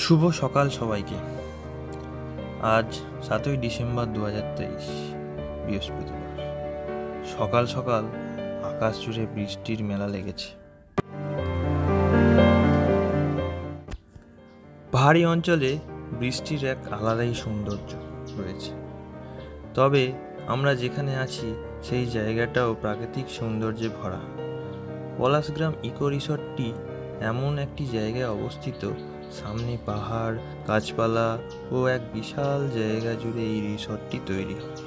শুভ সকাল সবাইকে। আজ 7ই ডিসেম্বর 2023, বৃহস্পতিবার। সকাল সকাল আকাশ জুড়ে বৃষ্টির মেলা লেগেছে। পাহাড়ি অঞ্চলে বৃষ্টির এক আলাদাই সৌন্দর্য রয়েছে। তবে আমরা যেখানে আছি সেই জায়গাটাও প্রাকৃতিক সৌন্দর্যে ভরা। পলাশগ্রাম ইকো রিসর্টটি এমন একটি জায়গায় অবস্থিত, সামনে পাহাড়, গাছপালা ও এক বিশাল জায়গা জুড়ে এই রিসর্টটি তৈরি হয়।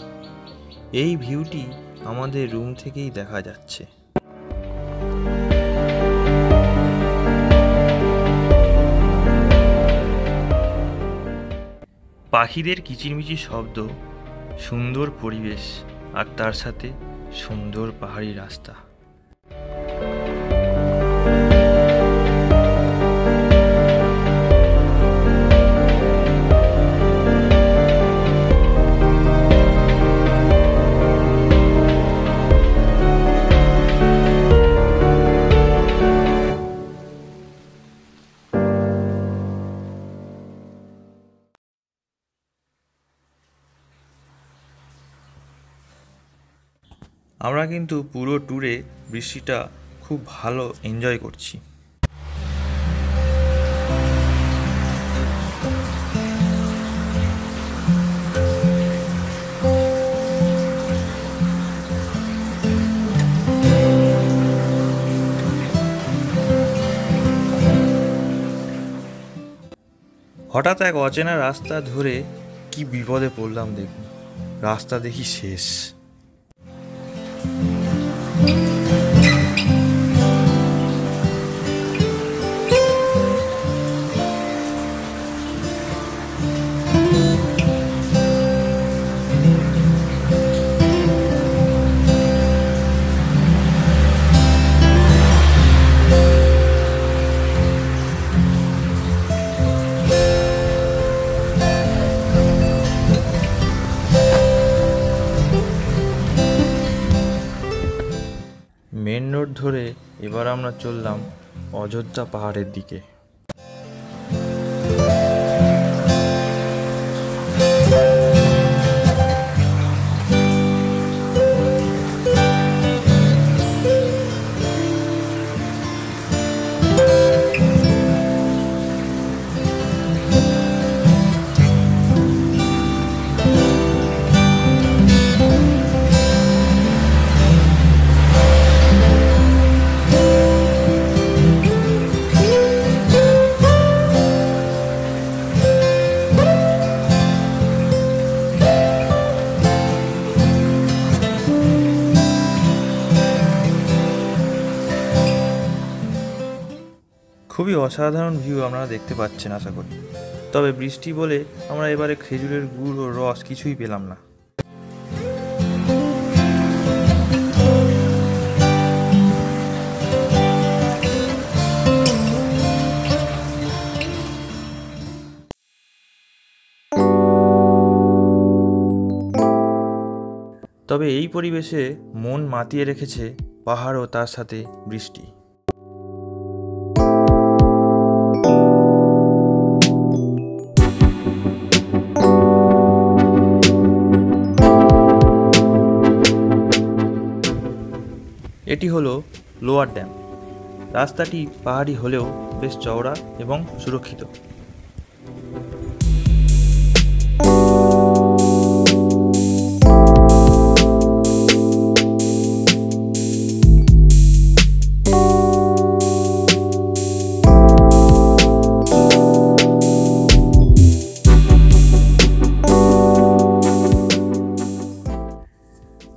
এই ভিউটি আমাদের রুম থেকেই দেখা যাচ্ছে। পাখিদের কিচিরমিচির শব্দ, সুন্দর পরিবেশ আর তার সাথে সুন্দর পাহাড়ি রাস্তা। আমরা কিন্তু পুরো ট্যুরে বৃষ্টিটা খুব ভালো এনজয় করছি। হঠাৎ এক অচেনা রাস্তা ধরে কি বিপদে পড়লাম দেখুন। রাস্তা দেখি শেষ। মেন রোড ধরে এবার আমরা চললাম অযোধ্যা পাহাড়ের দিকে। খুবই অসাধারণ ভিউ আপনারা দেখতে পাচ্ছেন আশা করি। তবে বৃষ্টি বলে আমরা এবারে খেজুরের গুড় ও রস কিছুই পেলাম না। তবে এই পরিবেশে মন মাতিয়ে রেখেছে পাহাড় ও তার সাথে বৃষ্টি। এটি হলো লোয়ার ড্যাম। রাস্তাটি পাহাড়ি হলেও বেশ চওড়া এবং সুরক্ষিত।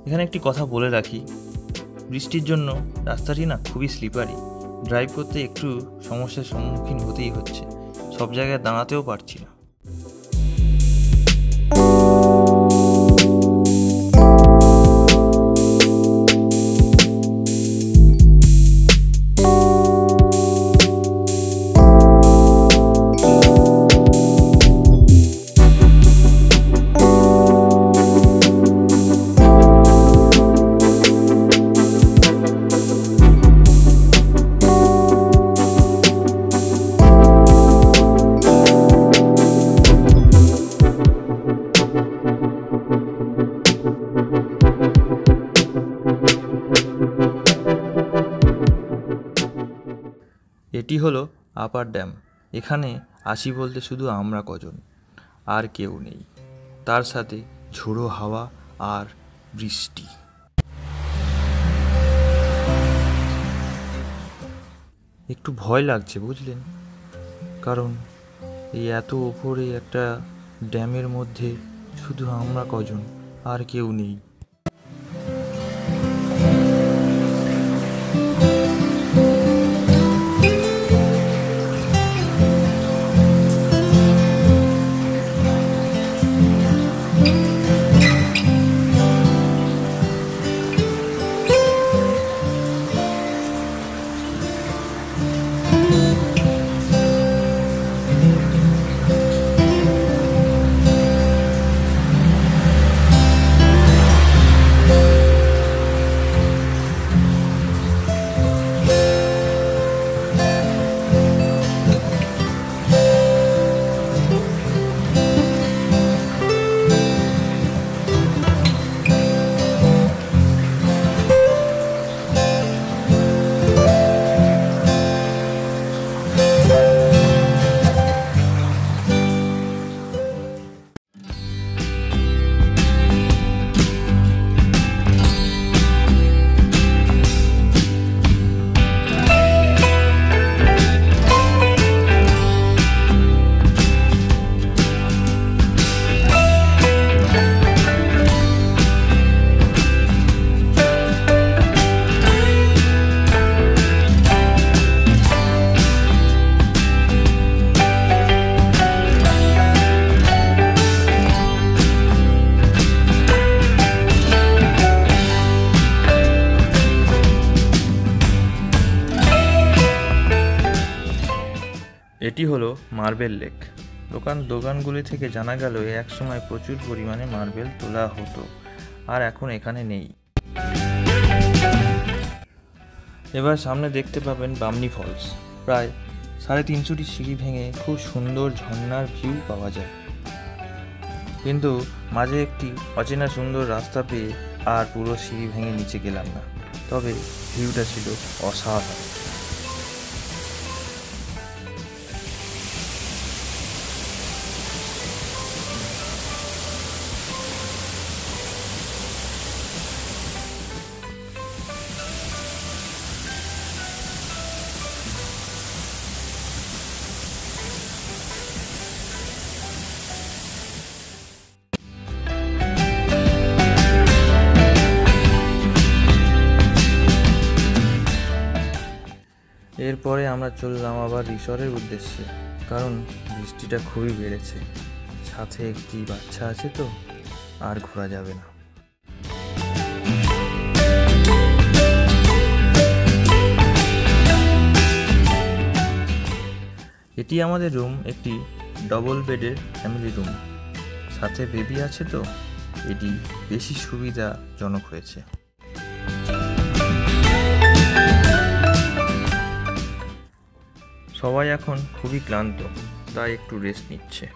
এখানে একটি কথা বলে রাখি, বৃষ্টির জন্য রাস্তাটি না খুবই স্লিপারি। ড্রাইভ করতে একটু সমস্যার সম্মুখীন হতেই হচ্ছে, সব জায়গায় দাঁড়াতেও পারছি না। এটি হলো আপার ড্যাম। এখানে আসি বলতে শুধু আমরা কজন, আর কেউ নেই। তার সাথে ঝোড়ো হাওয়া আর বৃষ্টি। একটু ভয় লাগছে বুঝলেন, কারণ এই এত ওপরে একটা ড্যামের মধ্যে শুধু আমরা কজন, আর কেউ নেই। এটি হলো মার্বেল লেক। দোকানগুলি থেকে জানা গেল এক সময় প্রচুর পরিমাণে মার্বেল তোলা হতো, আর এখন এখানে নেই। এবার সামনে দেখতে পাবেন বামনি ফলস। প্রায় 350টি সিঁড়ি ভেঙে খুব সুন্দর ঝর্ণার ভিউ পাওয়া যায়, কিন্তু মাঝে একটি অচেনা সুন্দর রাস্তা পেয়ে আর পুরো সিঁড়ি ভেঙে নিচে গেলাম না, তবে ভিউটা ছিল অসাধারণ। এরপরে আমরা চললাম আবার রিসর্টের উদ্দেশ্যে, কারণ বৃষ্টিটা খুবই বেড়েছে, সাথে একটি বাচ্চা আছে তো আর ঘোরা যাবে না। এটি আমাদের রুম, একটি ডবল বেডের ফ্যামিলি রুম, সাথে বেবি আছে তো এটি বেশি সুবিধাজনক হয়েছে। সবাই এখন খুবই ক্লান্ত, তাই একটু রেস্ট নিচ্ছে।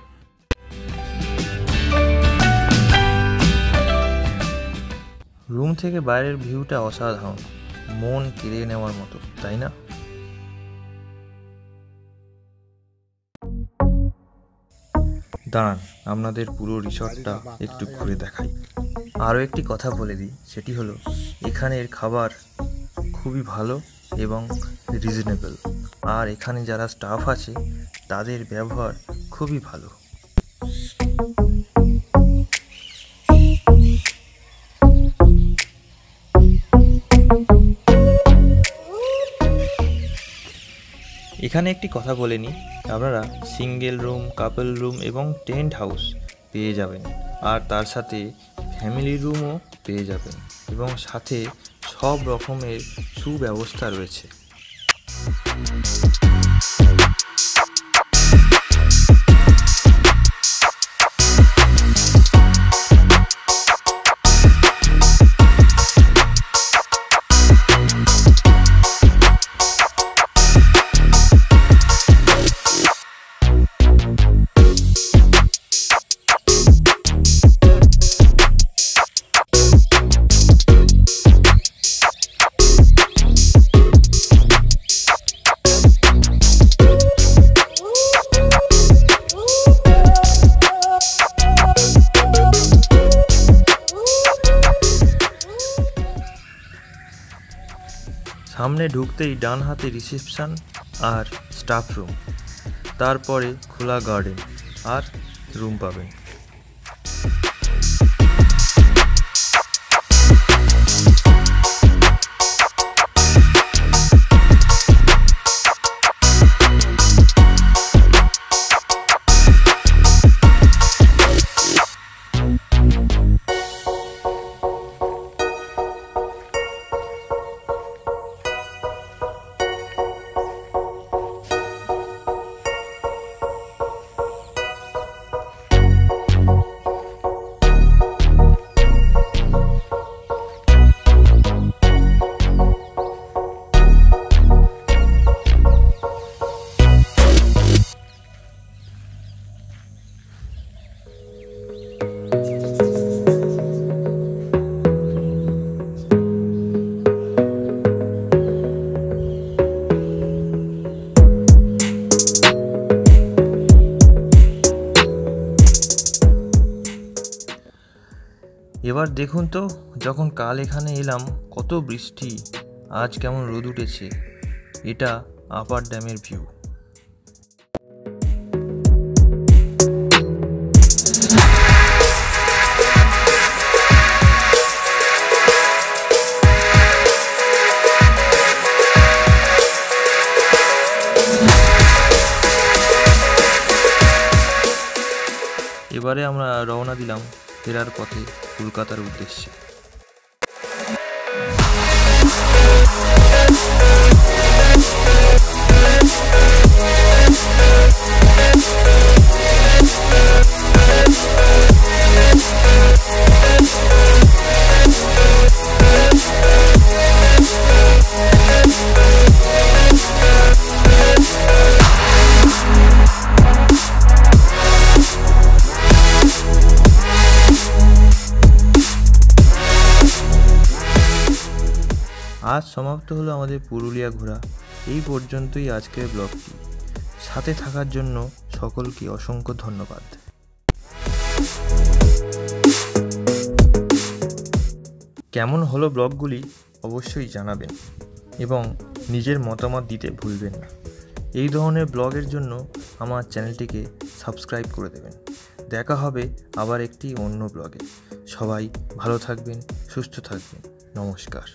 রুম থেকে বাইরের ভিউটা অসাধারণ, মন কেড়ে নেওয়ার মতো, তাই না? দাঁড়ান, আপনাদের পুরো রিসর্টটা একটু ঘুরে দেখাই। আরও একটি কথা বলে দিই, সেটি হলো এখানের খাবার খুবই ভালো এবং রিজনেবল, আর এখানে যারা স্টাফ আছে তাদের ব্যবহার খুবই ভালো। এখানে একটি কথা বলে নিই, আপনারা সিঙ্গেল রুম, কাপল রুম এবং টেন্ট হাউস পেয়ে যাবেন, আর তার সাথে ফ্যামিলি রুমও পেয়ে যাবেন, এবং সাথে সব রকমের সুব্যবস্থা রয়েছে। সামনে ঢুকতেই ডান হাতে রিসেপশন আর স্টাফ রুম, তারপরে খোলা গার্ডেন আর রুম পাবেন। এবার দেখুন তো, যখন কাল এখানে এলাম কত বৃষ্টি, আজ কেমন রোদ উঠেছে। এটা আপার ড্যামের ভিউ। এবারে আমরা রওনা দিলাম ফেরার পথে কলকাতার উদ্দেশ্যে। আজ সমাপ্ত হলো আমাদের পুরুলিয়া ঘোরা। এই পর্যন্তই আজকের ব্লগটি। সাথে থাকার জন্য সকলকে অসংখ্য ধন্যবাদ। কেমন হলো ব্লগগুলি অবশ্যই জানাবেন এবং নিজের মতামত দিতে ভুলবেন না। এই ধরনের ব্লগের জন্য আমার চ্যানেলটিকে সাবস্ক্রাইব করে দেবেন। দেখা হবে আবার একটি অন্য ব্লগে। সবাই ভালো থাকবেন, সুস্থ থাকবেন। নমস্কার।